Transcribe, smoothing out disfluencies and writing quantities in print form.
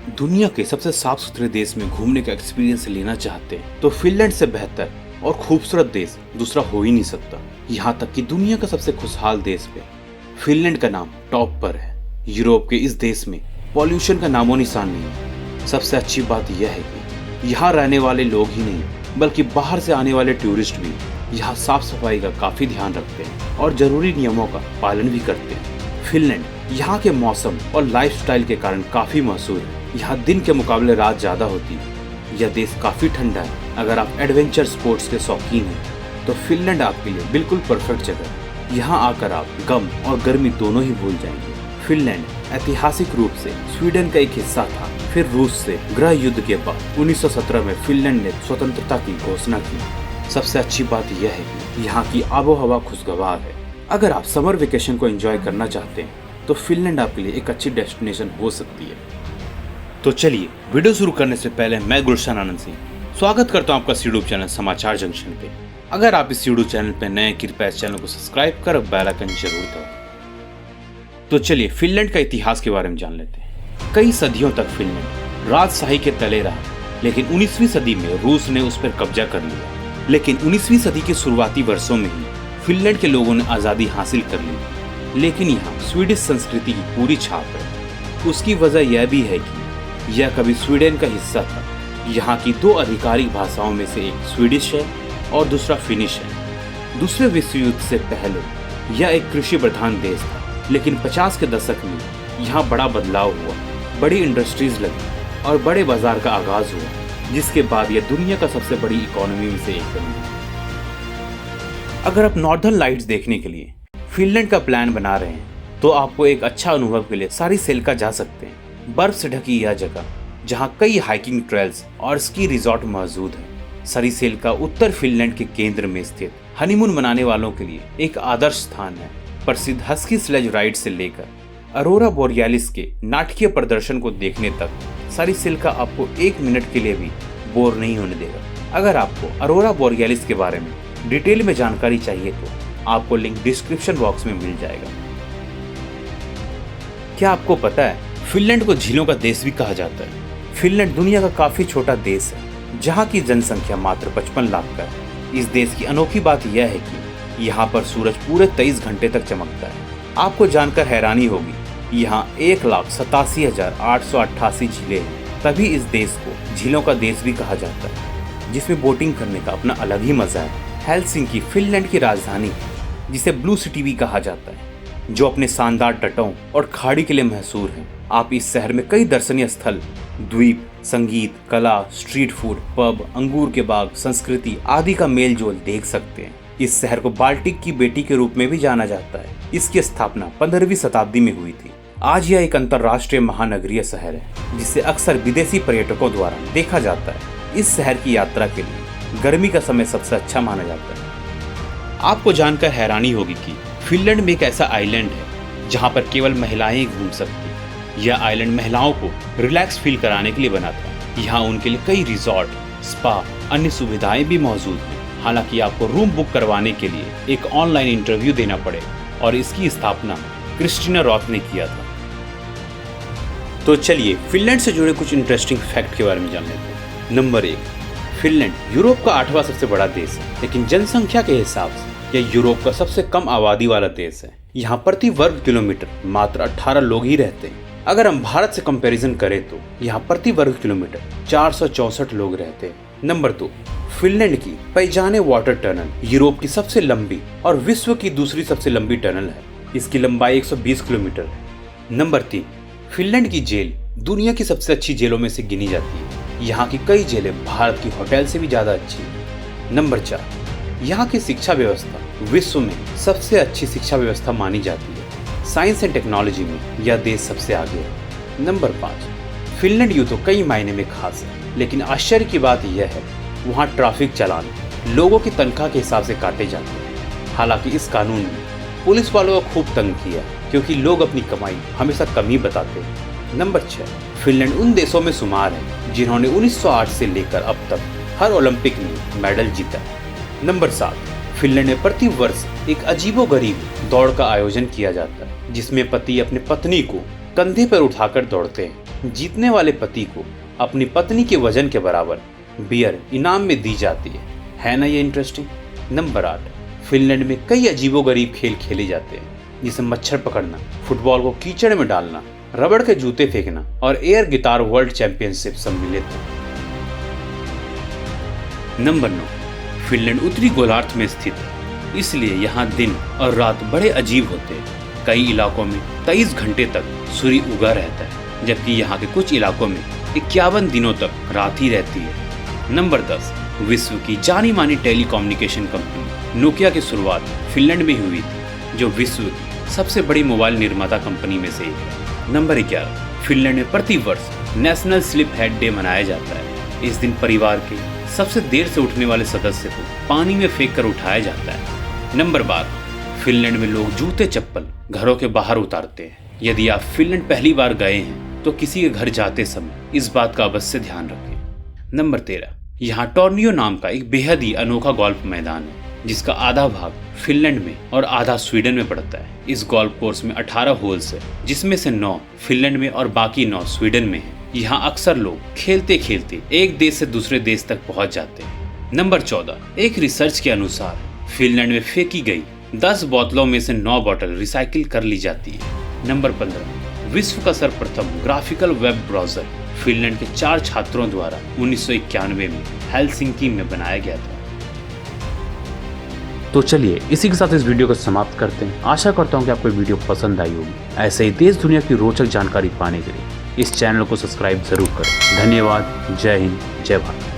दुनिया के सबसे साफ सुथरे देश में घूमने का एक्सपीरियंस लेना चाहते हैं तो फिनलैंड से बेहतर और खूबसूरत देश दूसरा हो ही नहीं सकता। यहाँ तक कि दुनिया का सबसे खुशहाल देश पे फिनलैंड का नाम टॉप पर है। यूरोप के इस देश में पॉल्यूशन का नामो निशान नहीं है। सबसे अच्छी बात यह है कि यहाँ रहने वाले लोग ही नहीं बल्कि बाहर से आने वाले टूरिस्ट भी यहाँ साफ सफाई का काफी ध्यान रखते हैं और जरूरी नियमों का पालन भी करते हैं। फिनलैंड यहाँ के मौसम और लाइफस्टाइल के कारण काफी मशहूर है। यहाँ दिन के मुकाबले रात ज्यादा होती है। यह देश काफी ठंडा है। अगर आप एडवेंचर स्पोर्ट्स के शौकीन हैं तो फिनलैंड आपके लिए बिल्कुल परफेक्ट जगह है। यहाँ आकर आप गम और गर्मी दोनों ही भूल जाएंगे। फिनलैंड ऐतिहासिक रूप से स्वीडन का एक हिस्सा था। फिर रूस से गृह युद्ध के बाद 1917 में फिनलैंड ने स्वतंत्रता की घोषणा की। सबसे अच्छी बात यह है कि यहाँ की आबो हवा खुशगवार है। अगर आप समर वेकेशन को एंजॉय करना चाहते हैं तो फिनलैंड आपके लिए एक अच्छी डेस्टिनेशन हो सकती है। तो चलिए वीडियो शुरू करने से पहले मैं गुलशन आनंद सिंह स्वागत करता हूं आपका यूट्यूब चैनल समाचार जंक्शन पे। अगर आप इस यूट्यूब चैनल पे नए कृपया इस चैनल को सब्सक्राइब कर बेल आइकन जरूर दबाएं। तो चलिए फिनलैंड का इतिहास के बारे में जान लेते हैं। कई सदियों तक फिनलैंड राजशाही के तले रहा, लेकिन 19वीं सदी में रूस ने उस पर कब्जा कर लिया। लेकिन 19वीं सदी के शुरुआती वर्षों में ही फिनलैंड के लोगों ने आजादी हासिल कर ली। लेकिन यहाँ स्वीडिश संस्कृति की पूरी छाप है। उसकी वजह यह भी है कि यह कभी स्वीडन का हिस्सा था। यहाँ की दो आधिकारिक भाषाओं में से एक स्वीडिश है और दूसरा फिनिश है। दूसरे विश्व युद्ध से पहले यह एक कृषि प्रधान देश था, लेकिन 50 के दशक में यहाँ बड़ा बदलाव हुआ। बड़ी इंडस्ट्रीज लगी और बड़े बाजार का आगाज हुआ, जिसके बाद यह दुनिया का सबसे बड़ी इकोनॉमी में से एक बन गई। अगर आप नॉर्दर्न लाइट्स देखने के लिए फिनलैंड का प्लान बना रहे हैं तो आपको एक अच्छा अनुभव के लिए सारिसेल्का जा सकते हैं। बर्फ से ढकी यह जगह जहां कई हाइकिंग ट्रेल्स और स्की रिजॉर्ट मौजूद है। सारिसेल्का उत्तर फिनलैंड के केंद्र में स्थित हनीमून मनाने वालों के लिए एक आदर्श स्थान है। प्रसिद्ध हस्की स्लेज राइड से लेकर अरोरा बोरियालिस के नाटकीय प्रदर्शन को देखने तक सारिसेल्का आपको एक मिनट के लिए भी बोर नहीं होने देगा। अगर आपको अरोरा बोरियालिस के बारे में डिटेल में जानकारी चाहिए तो आपको लिंक डिस्क्रिप्शन बॉक्स में मिल जाएगा। क्या आपको पता है फिनलैंड को झीलों का देश भी कहा जाता है। फिनलैंड दुनिया का काफी छोटा देश है, जहाँ की जनसंख्या मात्र 55 लाख का है। इस देश की अनोखी बात यह है कि यहाँ पर सूरज पूरे 23 घंटे तक चमकता है। आपको जानकर हैरानी होगी, यहाँ 1,87,888 झीलें हैं। तभी इस देश को झीलों का देश भी कहा जाता है, जिसमें बोटिंग करने का अपना अलग ही मजा है। हेलसिंकी फिनलैंड की राजधानी है, जिसे ब्लू सिटी भी कहा जाता है, जो अपने शानदार तटों और खाड़ी के लिए मशहूर है। आप इस शहर में कई दर्शनीय स्थल, द्वीप, संगीत, कला, स्ट्रीट फूड, पब, अंगूर के बाग, संस्कृति आदि का मेल जोल देख सकते हैं। इस शहर को बाल्टिक की बेटी के रूप में भी जाना जाता है। इसकी स्थापना 15वीं शताब्दी में हुई थी। आज यह एक अंतर्राष्ट्रीय महानगरीय शहर है, जिसे अक्सर विदेशी पर्यटकों द्वारा देखा जाता है। इस शहर की यात्रा के लिए गर्मी का समय सबसे अच्छा माना जाता है। आपको जानकर हैरानी होगी कि फिनलैंड में एक ऐसा आइलैंड है जहाँ पर केवल महिलाएं घूम सकती। यह आइलैंड महिलाओं को रिलैक्स फील कराने के लिए बना था। यहाँ उनके लिए कई रिजॉर्ट, स्पा, अन्य सुविधाएं भी मौजूद हैं। हालांकि आपको रूम बुक करवाने के लिए एक ऑनलाइन इंटरव्यू देना पड़े और इसकी स्थापना क्रिस्टीना रॉथ ने किया था। तो चलिए फिनलैंड से जुड़े कुछ इंटरेस्टिंग फैक्ट के बारे में जान लेते हैं। नंबर 1, फिनलैंड यूरोप का 8वां सबसे बड़ा देश है, लेकिन जनसंख्या के हिसाब से यह यूरोप का सबसे कम आबादी वाला देश है। यहाँ प्रति वर्ग किलोमीटर मात्र 18 लोग ही रहते हैं। अगर हम भारत से कंपैरिजन करें तो यहाँ प्रति वर्ग किलोमीटर 464 लोग रहते हैं। नंबर 2, फिनलैंड की पैजाने वाटर टनल यूरोप की सबसे लंबी और विश्व की दूसरी सबसे लंबी टनल है। इसकी लंबाई 120 किलोमीटर है। नंबर 3, फिनलैंड की जेल दुनिया की सबसे अच्छी जेलों में से गिनी जाती है। यहाँ की कई जेलें भारत की होटल से भी ज्यादा अच्छी है। नंबर 4, यहाँ की शिक्षा व्यवस्था विश्व में सबसे अच्छी शिक्षा व्यवस्था मानी जाती है। साइंस एंड टेक्नोलॉजी में यह देश सबसे आगे है। नंबर 5, फिनलैंड यूं तो कई मायने में खास है, लेकिन आश्चर्य की बात यह है वहाँ ट्रैफिक चालान लोगों की तनख्वाह के हिसाब से काटे जाते हैं। हालांकि इस कानून ने पुलिस वालों को खूब तंग किया, क्योंकि लोग अपनी कमाई हमेशा कम ही बताते हैं। नंबर 6, फिनलैंड उन देशों में शुमार है जिन्होंने 1908 से लेकर अब तक हर ओलंपिक में मेडल जीता है। नंबर 7, फिनलैंड में प्रति वर्ष एक अजीबोगरीब दौड़ का आयोजन किया जाता है, जिसमें पति अपने पत्नी को कंधे पर उठाकर दौड़ते हैं। जीतने वाले पति को अपनी पत्नी के वजन के बराबर बियर इनाम में दी जाती है ना ये इंटरेस्टिंग। नंबर 8, फिनलैंड में कई अजीबोगरीब खेल खेले जाते हैं, जिसे मच्छर पकड़ना, फुटबॉल को कीचड़ में डालना, रबड़ के जूते फेंकना और एयर गिटार वर्ल्ड चैंपियनशिप सम्मिलित है। नंबर 9, फिनलैंड उत्तरी गोलार्ध में स्थित है, इसलिए यहाँ दिन और रात बड़े अजीब होते हैं। कई इलाकों में 23 घंटे तक सूर्य उगा रहता है, जबकि यहाँ के कुछ इलाकों में 51 दिनों तक रात ही रहती है। नंबर 10, विश्व की जानी मानी टेलीकम्युनिकेशन कंपनी नोकिया की शुरुआत फिनलैंड में हुई थी, जो विश्व की सबसे बड़ी मोबाइल निर्माता कंपनी में से एक है। नंबर 11, फिनलैंड में प्रति वर्ष नेशनल स्लीप हेड डे मनाया जाता है। इस दिन परिवार के सबसे देर से उठने वाले सदस्य को पानी में फेंक कर उठाया जाता है। नंबर 12, फिनलैंड में लोग जूते चप्पल घरों के बाहर उतारते हैं। यदि आप फिनलैंड पहली बार गए हैं तो किसी के घर जाते समय इस बात का अवश्य ध्यान रखें। नंबर 13, यहाँ टॉर्नियो नाम का एक बेहद ही अनोखा गोल्फ मैदान है, जिसका आधा भाग फिनलैंड में और आधा स्वीडन में पड़ता है। इस गोल्फ कोर्स में 18 होल्स है, जिसमें से 9 फिनलैंड में और बाकी 9 स्वीडन में है। यहाँ अक्सर लोग खेलते खेलते एक देश से दूसरे देश तक पहुंच जाते हैं। नंबर 14, एक रिसर्च के अनुसार फिनलैंड में फेंकी गई 10 बोतलों में से 9 बोतल रिसाइकिल कर ली जाती है। नंबर 15, विश्व का सर्वप्रथम ग्राफिकल वेब ब्राउजर फिनलैंड के 4 छात्रों द्वारा 1991 में हेलसिंकी में बनाया गया था। तो चलिए इसी के साथ इस वीडियो को समाप्त करते हैं। आशा करता हूँ कि आपको वीडियो पसंद आई होगी। ऐसे ही देश दुनिया की रोचक जानकारी पाने के लिए इस चैनल को सब्सक्राइब जरूर करें। धन्यवाद। जय हिंद, जय भारत।